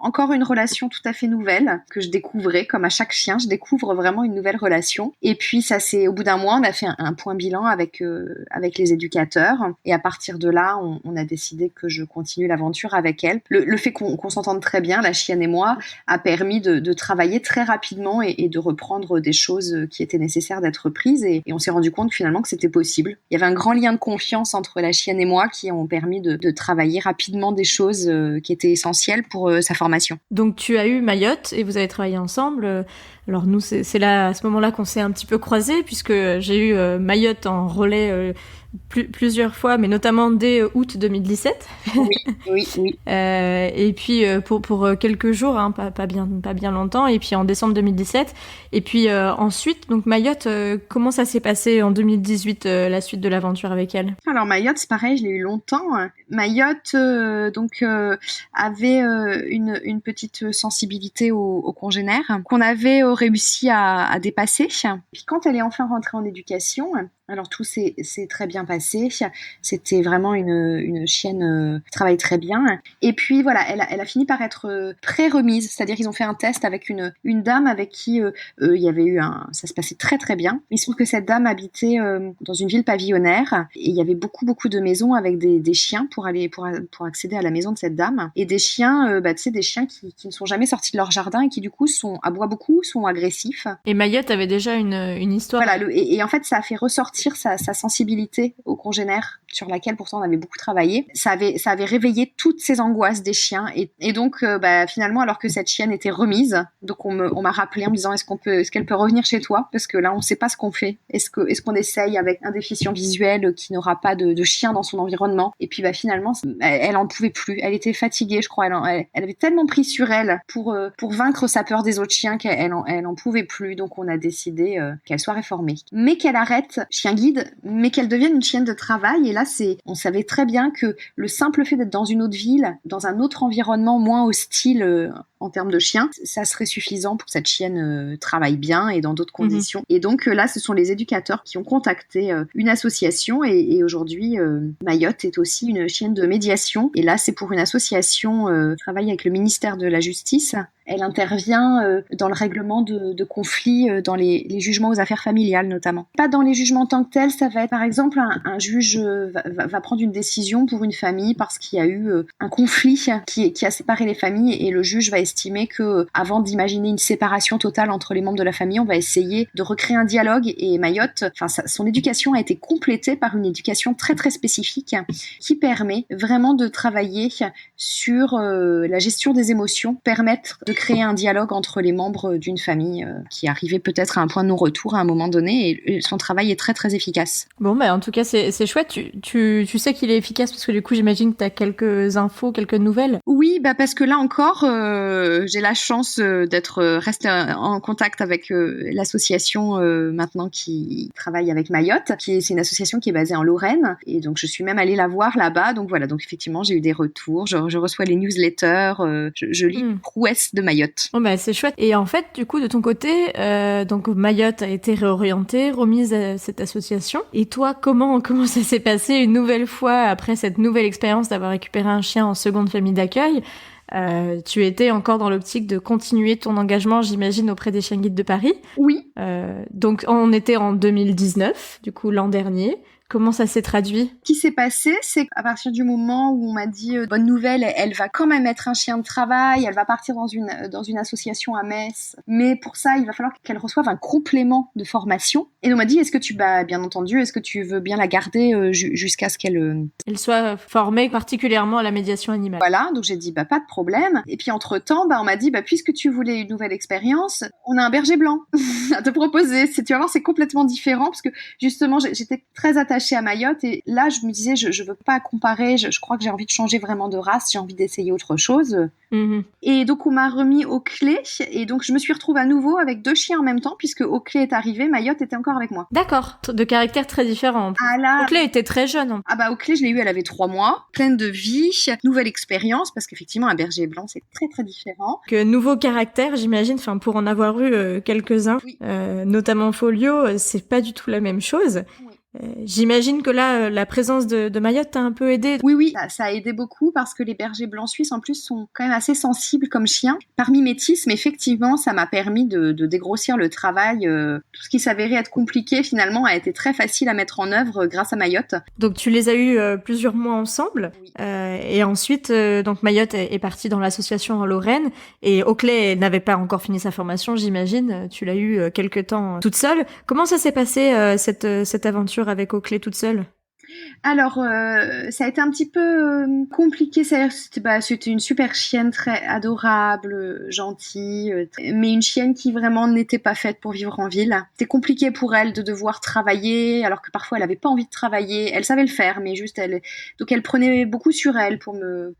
encore une relation tout à fait nouvelle que je découvrais, comme à chaque chien, je découvre vraiment une nouvelle relation. Et puis, puis ça c'est au bout d'un mois, on a fait un point bilan avec les éducateurs, et à partir de là, on a décidé que je continue l'aventure avec elle. Le fait qu'on s'entende très bien, la chienne et moi, a permis de travailler très rapidement et de reprendre des choses qui étaient nécessaires d'être reprises, et on s'est rendu compte finalement que c'était possible. Il y avait un grand lien de confiance entre la chienne et moi qui ont permis de travailler rapidement des choses qui étaient essentielles pour sa formation. Donc tu as eu Mayotte et vous avez travaillé ensemble. Alors nous, c'est là, à ce moment-là qu'on s'est un petit peu croisés, puisque j'ai eu Mayotte en relais plusieurs fois, mais notamment dès août 2017. Oui. Et puis pour quelques jours, hein, pas bien longtemps, et puis en décembre 2017. Et puis ensuite, donc Mayotte, comment ça s'est passé en 2018, la suite de l'aventure avec elle? Alors Mayotte, c'est pareil, je l'ai eu longtemps. Mayotte avait une petite sensibilité aux congénères qu'on avait réussi à dépasser. Puis quand elle est enfin rentrée en éducation, alors tout s'est très bien passé. C'était vraiment une chienne qui travaille très bien. Et puis voilà, elle a fini par être pré-remise, c'est-à-dire qu'ils ont fait un test avec une dame avec qui il y avait eu ça se passait très très bien. Il se trouve que cette dame habitait dans une ville pavillonnaire, et il y avait beaucoup de maisons avec des chiens pour accéder à la maison de cette dame, et des chiens, tu sais, des chiens qui ne sont jamais sortis de leur jardin et qui du coup aboient beaucoup, sont agressifs. Et Mayotte avait déjà une histoire. Voilà, et en fait ça a fait ressortir sa sensibilité aux congénères, sur laquelle pourtant on avait beaucoup travaillé. Ça avait réveillé toutes ces angoisses des chiens, et donc finalement, alors que cette chienne était remise, donc on m'a rappelé en me disant est-ce qu'elle peut revenir chez toi, parce que là on sait pas ce qu'on fait. Est-ce qu'on essaye avec un déficient visuel qui n'aura pas de chien dans son environnement? Et puis finalement elle en pouvait plus, elle était fatiguée, je crois, elle avait tellement pris sur elle pour vaincre sa peur des autres chiens qu'elle en pouvait plus. Donc on a décidé qu'elle soit réformée, mais qu'elle arrête chien guide, mais qu'elle devienne une chienne de travail. Et là on savait très bien que le simple fait d'être dans une autre ville, dans un autre environnement moins hostile en termes de chiens, ça serait suffisant pour que cette chienne travaille bien et dans d'autres conditions. Et donc là, ce sont les éducateurs qui ont contacté une association, et aujourd'hui, Mayotte est aussi une chienne de médiation. Et là, c'est pour une association qui travaille avec le ministère de la Justice. Elle intervient dans le règlement de conflits dans les jugements aux affaires familiales notamment. Pas dans les jugements en tant que tels, ça va être par exemple un juge va prendre une décision pour une famille parce qu'il y a eu un conflit qui a séparé les familles, et le juge va estimer que avant d'imaginer une séparation totale entre les membres de la famille, on va essayer de recréer un dialogue. Et Mayotte, son éducation a été complétée par une éducation très très spécifique qui permet vraiment de travailler sur la gestion des émotions, permettre de créer un dialogue entre les membres d'une famille qui arrivait peut-être à un point de non-retour à un moment donné, et son travail est très très efficace. Bon, en tout cas, c'est chouette. Tu sais qu'il est efficace parce que du coup, j'imagine que tu as quelques infos, quelques nouvelles. Oui, parce que là encore, j'ai la chance d'être restée en contact avec l'association maintenant qui travaille avec Mayotte, c'est une association qui est basée en Lorraine, et donc je suis même allée la voir là-bas. Donc voilà, donc effectivement, j'ai eu des retours, je reçois les newsletters, je lis les prouesses de Mayotte. Bon, c'est chouette. Et en fait, du coup, de ton côté, donc Mayotte a été réorientée, remise à cette association. Et toi, comment ça s'est passé une nouvelle fois après cette nouvelle expérience d'avoir récupéré un chien en seconde famille d'accueil? Tu étais encore dans l'optique de continuer ton engagement, j'imagine, auprès des chiens guides de Paris. Oui. Donc, on était en 2019, du coup, l'an dernier. Comment ça s'est traduit? Ce qui s'est passé, c'est qu'à partir du moment où on m'a dit bonne nouvelle, elle va quand même être un chien de travail, elle va partir dans une association à Metz, mais pour ça, il va falloir qu'elle reçoive un complément de formation. Et on m'a dit bien entendu, est-ce que tu veux bien la garder jusqu'à ce qu'elle soit formée particulièrement à la médiation animale? Voilà, donc j'ai dit pas de problème. Et puis entre-temps, on m'a dit puisque tu voulais une nouvelle expérience, on a un berger blanc à te proposer. Tu vas voir, c'est complètement différent parce que justement, j'étais très attachée à Mayotte, et là je me disais je veux pas comparer, je crois que j'ai envie de changer vraiment de race, j'ai envie d'essayer autre chose. Et donc on m'a remis Oakley, et donc je me suis retrouvée à nouveau avec 2 chiens en même temps, puisque Oakley est arrivé, Mayotte était encore avec moi. D'accord, de caractères très différents. Oakley était très jeune. Oakley, je l'ai eu, elle avait 3 mois, pleine de vie, nouvelle expérience, parce qu'effectivement un berger blanc c'est très très différent. Que nouveau caractère, j'imagine, pour en avoir eu quelques-uns, oui. Notamment Folio, c'est pas du tout la même chose. Oui. J'imagine que là, la présence de Mayotte t'a un peu aidé. Oui, ça a aidé beaucoup parce que les bergers blancs suisses, en plus, sont quand même assez sensibles comme chiens. Par mimétisme, effectivement, ça m'a permis de dégrossir le travail. Tout ce qui s'avérait être compliqué, finalement, a été très facile à mettre en œuvre grâce à Mayotte. Donc, tu les as eus plusieurs mois ensemble. Oui. Et ensuite, donc Mayotte est partie dans l'association en Lorraine. Et Oakley n'avait pas encore fini sa formation, j'imagine. Tu l'as eu quelque temps toute seule. Comment ça s'est passé, cette aventure avec Oakley toute seule? Alors, ça a été un petit peu compliqué. C'était une super chienne, très adorable, gentille, mais une chienne qui vraiment n'était pas faite pour vivre en ville. C'était compliqué pour elle de devoir travailler, alors que parfois elle avait pas envie de travailler. Elle savait le faire, mais juste donc elle prenait beaucoup sur elle pour me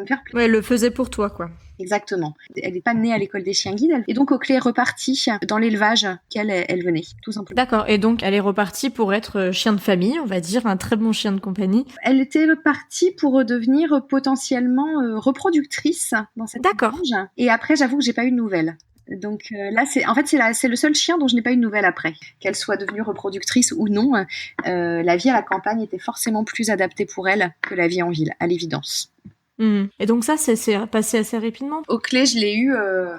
faire plaisir. Ouais, elle le faisait pour toi, quoi. Exactement. Elle n'est pas née à l'école des chiens guides. Et donc, Oakley est repartie dans l'élevage elle venait, tout simplement. D'accord. Et donc, elle est repartie pour être chien de famille, on va dire, un très bon chien de compagnie. Elle était partie pour devenir potentiellement reproductrice dans cette élevage. Et après, j'avoue que j'ai pas eu de nouvelles. Donc là, c'est le seul chien dont je n'ai pas eu de nouvelles après. Qu'elle soit devenue reproductrice ou non, la vie à la campagne était forcément plus adaptée pour elle que la vie en ville, à l'évidence. Et donc ça, c'est passé assez rapidement? Oakley, je l'ai eu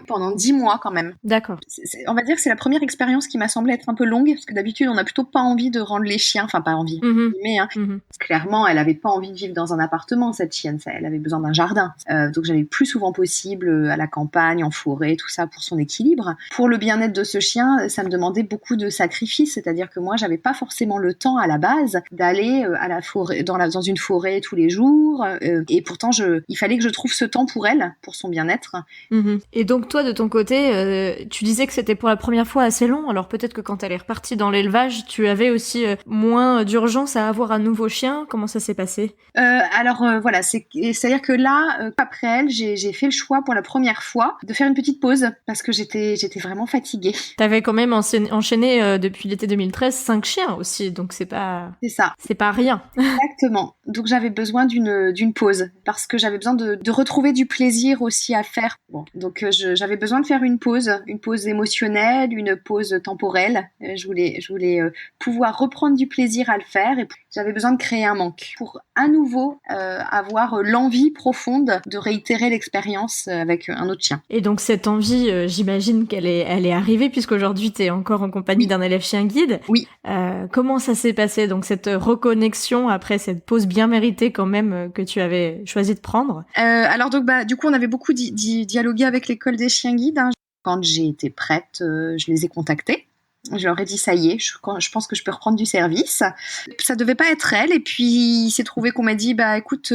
pendant 10 mois quand même. D'accord. On va dire que c'est la première expérience qui m'a semblé être un peu longue, parce que d'habitude, on n'a plutôt pas envie de rendre les chiens, enfin pas envie, mais clairement, elle avait pas envie de vivre dans un appartement, cette chienne, elle avait besoin d'un jardin. Donc j'allais le plus souvent possible à la campagne, en forêt, tout ça pour son équilibre. Pour le bien-être de ce chien, ça me demandait beaucoup de sacrifices, c'est-à-dire que moi, j'avais pas forcément le temps à la base d'aller à la forêt, dans une forêt tous les jours, et pourtant il fallait que je trouve ce temps pour elle, pour son bien-être. Et donc toi, de ton côté, tu disais que c'était pour la première fois assez long, alors peut-être que quand elle est repartie dans l'élevage, tu avais aussi moins d'urgence à avoir un nouveau chien. Comment ça s'est passé? Voilà, c'est-à-dire que là, après elle, j'ai fait le choix pour la première fois de faire une petite pause, parce que j'étais vraiment fatiguée. T'avais quand même enchaîné depuis l'été 2013 5 chiens aussi, donc c'est pas... C'est ça. C'est pas rien. Exactement. Donc j'avais besoin d'une pause, parce que j'avais besoin de retrouver du plaisir aussi à faire. Bon, donc j'avais besoin de faire une pause émotionnelle, une pause temporelle. Je voulais pouvoir reprendre du plaisir à le faire, et j'avais besoin de créer un manque pour à nouveau avoir l'envie profonde de réitérer l'expérience avec un autre chien. Et donc cette envie, j'imagine qu'elle est arrivée, puisqu'aujourd'hui t'es encore en compagnie d'un élève chien guide. Oui. Comment ça s'est passé, donc cette reconnexion après cette pause bien méritée quand même que tu avais choisi de prendre? Alors donc du coup on avait beaucoup dialogué avec l'école des chiens guides. Quand j'ai été prête, je les ai contactés. Je leur ai dit ça y est, je pense que je peux reprendre du service. Ça devait pas être elle, et puis il s'est trouvé qu'on m'a dit écoute,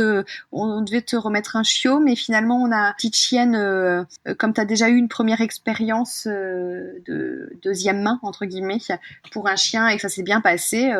on devait te remettre un chiot, mais finalement on a une petite chienne, comme tu as déjà eu une première expérience de deuxième main entre guillemets pour un chien et que ça s'est bien passé,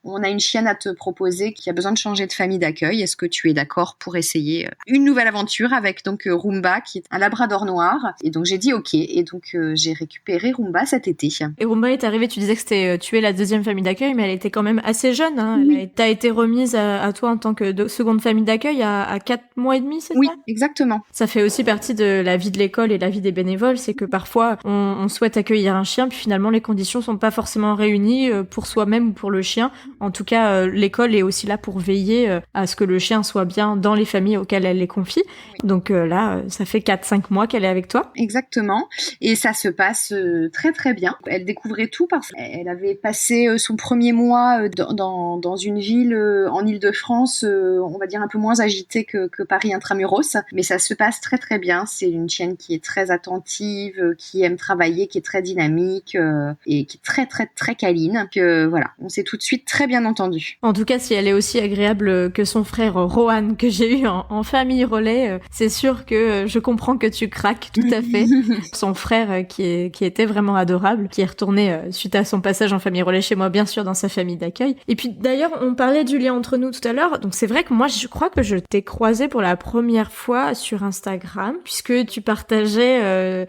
on a une chienne à te proposer qui a besoin de changer de famille d'accueil. Est-ce que tu es d'accord pour essayer une nouvelle aventure avec donc Rumba, qui est un labrador noir? Et donc j'ai dit ok, et donc j'ai récupéré Rumba cet été. Et Rumba est arrivée, tu disais que tu es la deuxième famille d'accueil, mais elle était quand même assez jeune, hein. Oui. T'as été remise à toi en tant que seconde famille d'accueil à 4 mois et demi, c'est ça? Oui, exactement. Ça fait aussi partie de la vie de l'école et la vie des bénévoles, c'est que parfois on souhaite accueillir un chien, puis finalement les conditions sont pas forcément réunies pour soi-même ou pour le chien. En tout cas, l'école est aussi là pour veiller à ce que le chien soit bien dans les familles auxquelles elle les confie. Oui. Donc là, ça fait 4-5 mois qu'elle est avec toi. Exactement. Et ça se passe très très bien. Elle découvrait tout parce qu'elle avait passé son premier mois dans une ville en Île-de-France, on va dire un peu moins agitée que Paris intramuros. Mais ça se passe très très bien. C'est une chienne qui est très attentive, qui aime travailler, qui est très dynamique et qui est très très très câline. Voilà, on s'est tout de suite très bien entendu. En tout cas, si elle est aussi agréable que son frère Rohan, que j'ai eu en famille relais, c'est sûr que je comprends que tu craques tout à fait. Son frère qui était vraiment adorable, qui est retourné suite à son passage en famille relais chez moi, bien sûr, dans sa famille d'accueil. Et puis d'ailleurs, on parlait du lien entre nous tout à l'heure, donc c'est vrai que moi, je crois que je t'ai croisé pour la première fois sur Instagram, puisque tu partageais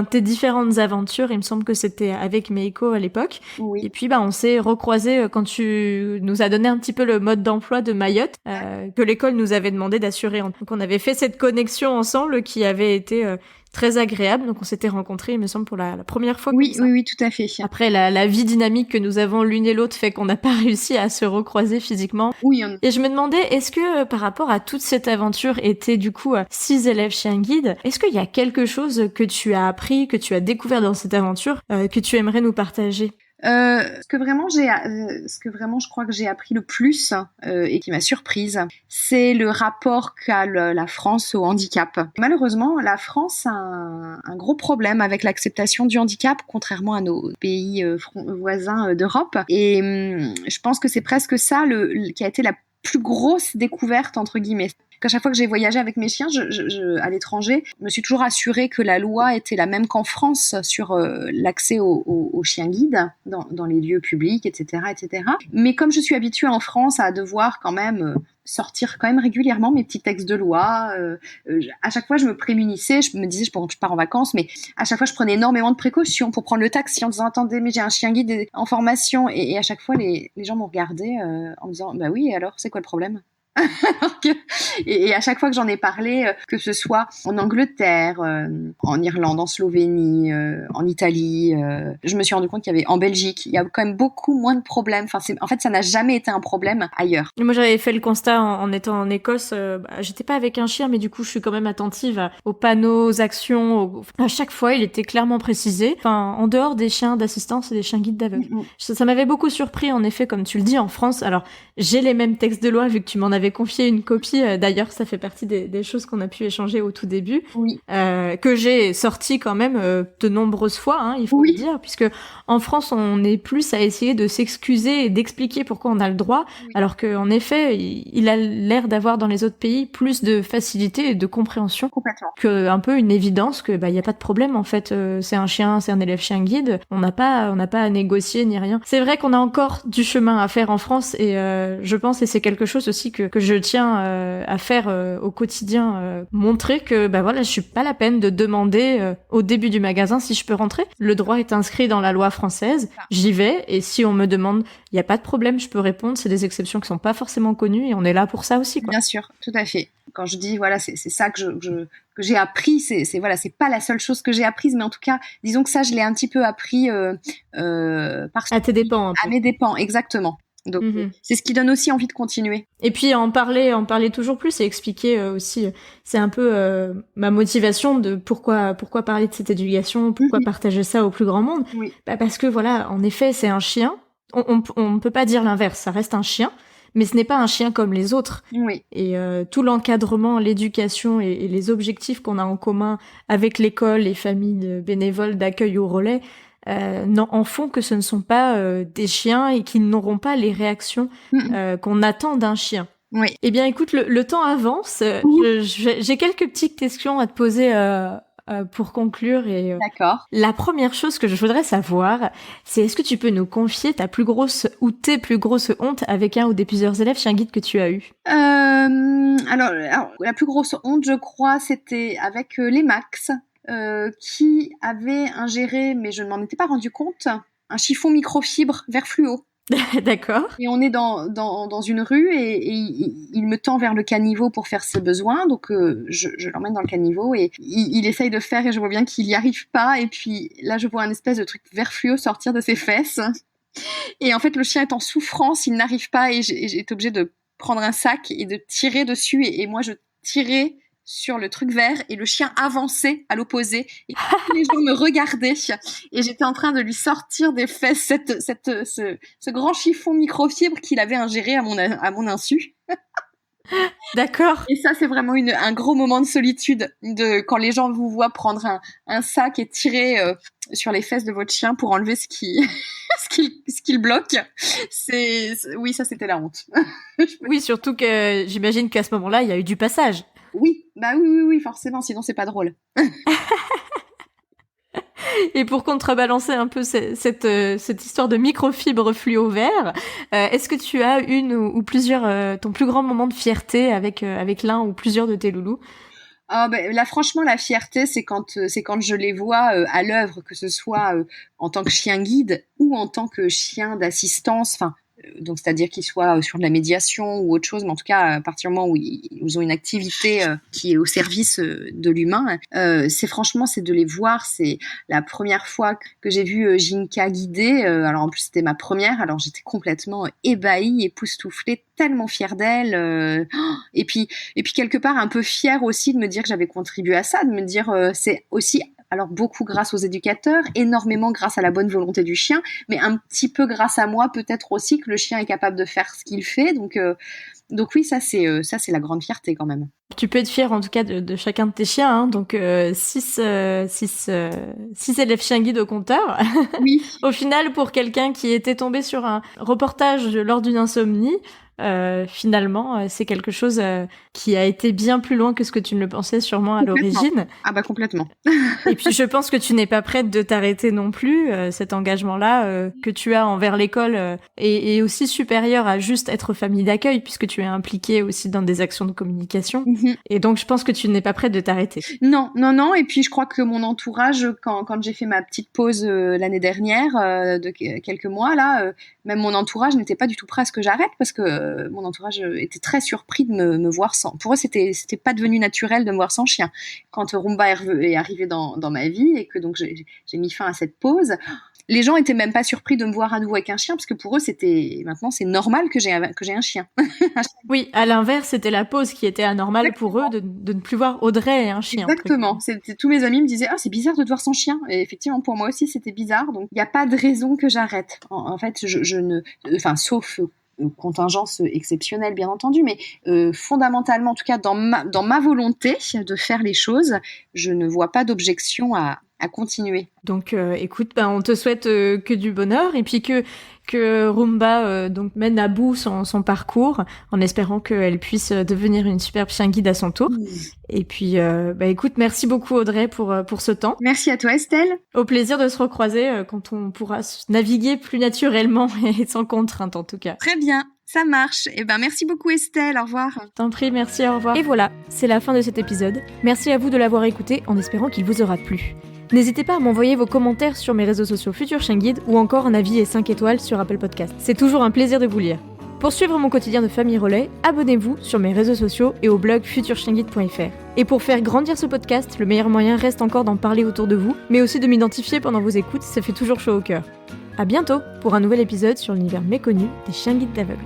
tes différentes aventures. Il me semble que c'était avec Meiko à l'époque. Oui. Et puis on s'est recroisés quand tu nous as donné un petit peu le mode d'emploi de Mayotte, que l'école nous avait demandé d'assurer. Donc on avait fait cette connexion ensemble qui avait été très agréable. Donc on s'était rencontrés, il me semble, pour la première fois. Oui, oui, tout à fait. Après, la vie dynamique que nous avons l'une et l'autre fait qu'on n'a pas réussi à se recroiser physiquement. Oui. Et je me demandais, est-ce que par rapport à toute cette aventure, était du coup 6 élèves chiens guides, est-ce qu'il y a quelque chose que tu as appris, que tu as découvert dans cette aventure, que tu aimerais nous partager? Ce que vraiment je crois que j'ai appris le plus et qui m'a surprise, c'est le rapport qu'a la France au handicap. Malheureusement, la France a un gros problème avec l'acceptation du handicap, contrairement à nos pays voisins d'Europe. Et je pense que c'est presque ça qui a été la plus grosse découverte entre guillemets. Qu'à chaque fois que j'ai voyagé avec mes chiens à l'étranger, je me suis toujours assurée que la loi était la même qu'en France sur l'accès aux chiens guides dans les lieux publics, etc., etc. Mais comme je suis habituée en France à devoir quand même sortir quand même régulièrement mes petits textes de loi, à chaque fois je me prémunissais, je me disais je pars en vacances, mais à chaque fois je prenais énormément de précautions pour prendre le taxi en disant attendez mais j'ai un chien guide en formation et à chaque fois les gens m'ont regardé en me disant bah oui alors c'est quoi le problème? Et à chaque fois que j'en ai parlé, que ce soit en Angleterre, en Irlande, en Slovénie, en Italie, je me suis rendu compte qu'il y avait en Belgique, il y a quand même beaucoup moins de problèmes. En fait, ça n'a jamais été un problème ailleurs. Moi, j'avais fait le constat en étant en Écosse. J'étais pas avec un chien, mais du coup, je suis quand même attentive aux panneaux, aux actions. À chaque fois, il était clairement précisé. Enfin, en dehors des chiens d'assistance et des chiens guides d'aveugle. Ça m'avait beaucoup surpris, en effet, comme tu le dis, en France. Alors, j'ai les mêmes textes de loi, vu que tu m'en avais confié une copie. D'ailleurs, ça fait partie des choses qu'on a pu échanger au tout début. Oui. Que j'ai sorti quand même de nombreuses fois, hein, il faut le dire, puisque en France, on est plus à essayer de s'excuser et d'expliquer pourquoi on a le droit, alors qu'en effet, il a l'air d'avoir dans les autres pays plus de facilité et de compréhension. Complètement. Que un peu une évidence que y a pas de problème en fait, c'est un chien, c'est un élève chien guide, on n'a pas à négocier ni rien. C'est vrai qu'on a encore du chemin à faire en France et je pense, et c'est quelque chose aussi que je tiens à faire au quotidien, montrer que voilà, je suis pas la peine de demander au début du magasin si je peux rentrer. Le droit est inscrit dans la loi française, j'y vais et si on me demande, il y a pas de problème, je peux répondre, c'est des exceptions qui sont pas forcément connues et on est là pour ça aussi, quoi. Bien sûr, tout à fait. Quand je dis voilà, c'est ça que j'ai appris, c'est voilà, c'est pas la seule chose que j'ai apprise, mais en tout cas, disons que ça je l'ai un petit peu appris à tes dépens, à mes dépens, exactement. Donc c'est ce qui donne aussi envie de continuer. Et puis en parler toujours plus et expliquer aussi, c'est un peu ma motivation de pourquoi parler de cette éducation, pourquoi partager ça au plus grand monde. Oui. Parce que voilà, en effet, c'est un chien. On ne peut pas dire l'inverse, ça reste un chien, mais ce n'est pas un chien comme les autres. Oui. Et tout l'encadrement, l'éducation et les objectifs qu'on a en commun avec l'école, les familles de bénévoles d'accueil au relais, en font que ce ne sont pas des chiens et qu'ils n'auront pas les réactions qu'on attend d'un chien. Oui. Eh bien, écoute, le temps avance. J'ai quelques petites questions à te poser pour conclure. Et D'accord. La première chose que je voudrais savoir, c'est est-ce que tu peux nous confier ta plus grosse ou tes plus grosses hontes avec un ou des plusieurs élèves chien guide que tu as eu? Alors, la plus grosse honte, je crois, c'était avec les Max. Qui avait ingéré, mais je ne m'en étais pas rendu compte, un chiffon microfibre vert fluo. D'accord. Et on est dans une rue et il me tend vers le caniveau pour faire ses besoins, donc je l'emmène dans le caniveau et il essaye de faire et je vois bien qu'il n'y arrive pas et puis là je vois un espèce de truc vert fluo sortir de ses fesses et en fait le chien est en souffrance, il n'arrive pas et j'ai été obligée de prendre un sac et de tirer dessus et moi je tirais sur le truc vert et le chien avançait à l'opposé et les gens me regardaient et j'étais en train de lui sortir des fesses ce grand chiffon microfibre qu'il avait ingéré à mon insu. D'accord. Et ça c'est vraiment un gros moment de solitude quand les gens vous voient prendre un sac et tirer sur les fesses de votre chien pour enlever ce qui ce qu'il bloque. Oui, ça c'était la honte. Oui, surtout que j'imagine qu'à ce moment-là, il y a eu du passage. Oui, bah oui, forcément, sinon c'est pas drôle. Et pour contrebalancer un peu cette histoire de microfibre fluo vert, est-ce que tu as une ou plusieurs, ton plus grand moment de fierté avec l'un ou plusieurs de tes loulous? Là, franchement, la fierté, c'est quand je les vois à l'œuvre, que ce soit en tant que chien guide ou en tant que chien d'assistance. Enfin, donc c'est-à-dire qu'ils soient sur de la médiation ou autre chose, mais en tout cas, à partir du moment où ils ont une activité qui est au service de l'humain, c'est de les voir. C'est la première fois que j'ai vu Jinka guider. Alors en plus, c'était ma première, alors j'étais complètement ébahie, époustouflée, tellement fière d'elle. Et puis quelque part un peu fière aussi de me dire que j'avais contribué à ça, de me dire c'est aussi alors beaucoup grâce aux éducateurs, énormément grâce à la bonne volonté du chien, mais un petit peu grâce à moi peut-être aussi que le chien est capable de faire ce qu'il fait. Donc oui, ça c'est la grande fierté quand même. Tu peux être fière en tout cas de chacun de tes chiens, hein. Donc 6 élèves chiens guides au compteur. Oui. Au final, pour quelqu'un qui était tombé sur un reportage lors d'une insomnie, finalement, c'est quelque chose qui a été bien plus loin que ce que tu ne le pensais sûrement à l'origine. Ah bah complètement. Et puis je pense que tu n'es pas prête de t'arrêter non plus. Cet engagement-là que tu as envers l'école est aussi supérieur à juste être famille d'accueil, puisque tu es impliquée aussi dans des actions de communication. Et donc je pense que tu n'es pas prête de t'arrêter. Non. Et puis je crois que mon entourage, quand j'ai fait ma petite pause l'année dernière de quelques mois là, même mon entourage n'était pas du tout prêt à ce que j'arrête, parce que mon entourage était très surpris de me voir sans. Pour eux, c'était pas devenu naturel de me voir sans chien. Quand Roomba est arrivé dans ma vie et que donc j'ai mis fin à cette pause, les gens étaient même pas surpris de me voir à nouveau avec un chien, parce que pour eux maintenant c'est normal que j'ai un chien. Oui, à l'inverse, c'était la pause qui était anormale. Exactement. Pour eux de ne plus voir Audrey et un chien. Exactement. Tous mes amis me disaient c'est bizarre de te voir sans chien. Et effectivement, pour moi aussi c'était bizarre. Donc il n'y a pas de raison que j'arrête. En fait, sauf contingence exceptionnelle bien entendu, mais fondamentalement, en tout cas dans ma volonté de faire les choses, je ne vois pas d'objection à continuer. Donc écoute, on te souhaite que du bonheur, et puis que Roomba donc mène à bout son parcours, en espérant qu'elle puisse devenir une superbe chien guide à son tour. Et puis écoute, merci beaucoup Audrey pour ce temps. Merci à toi Estelle. Au plaisir de se recroiser quand on pourra naviguer plus naturellement et sans contrainte en tout cas. Très bien. Ça marche. Merci beaucoup Estelle, au revoir. T'en prie, merci, au revoir. Et voilà, c'est la fin de cet épisode. Merci à vous de l'avoir écouté, en espérant qu'il vous aura plu. N'hésitez pas à m'envoyer vos commentaires sur mes réseaux sociaux Futur Chien Guide, ou encore un avis et 5 étoiles sur Apple Podcast. C'est toujours un plaisir de vous lire. Pour suivre mon quotidien de famille relais, abonnez-vous sur mes réseaux sociaux et au blog futurchienguide.fr. Et pour faire grandir ce podcast, le meilleur moyen reste encore d'en parler autour de vous, mais aussi de m'identifier pendant vos écoutes, ça fait toujours chaud au cœur. À bientôt pour un nouvel épisode sur l'univers méconnu des chiens guides d'aveugles.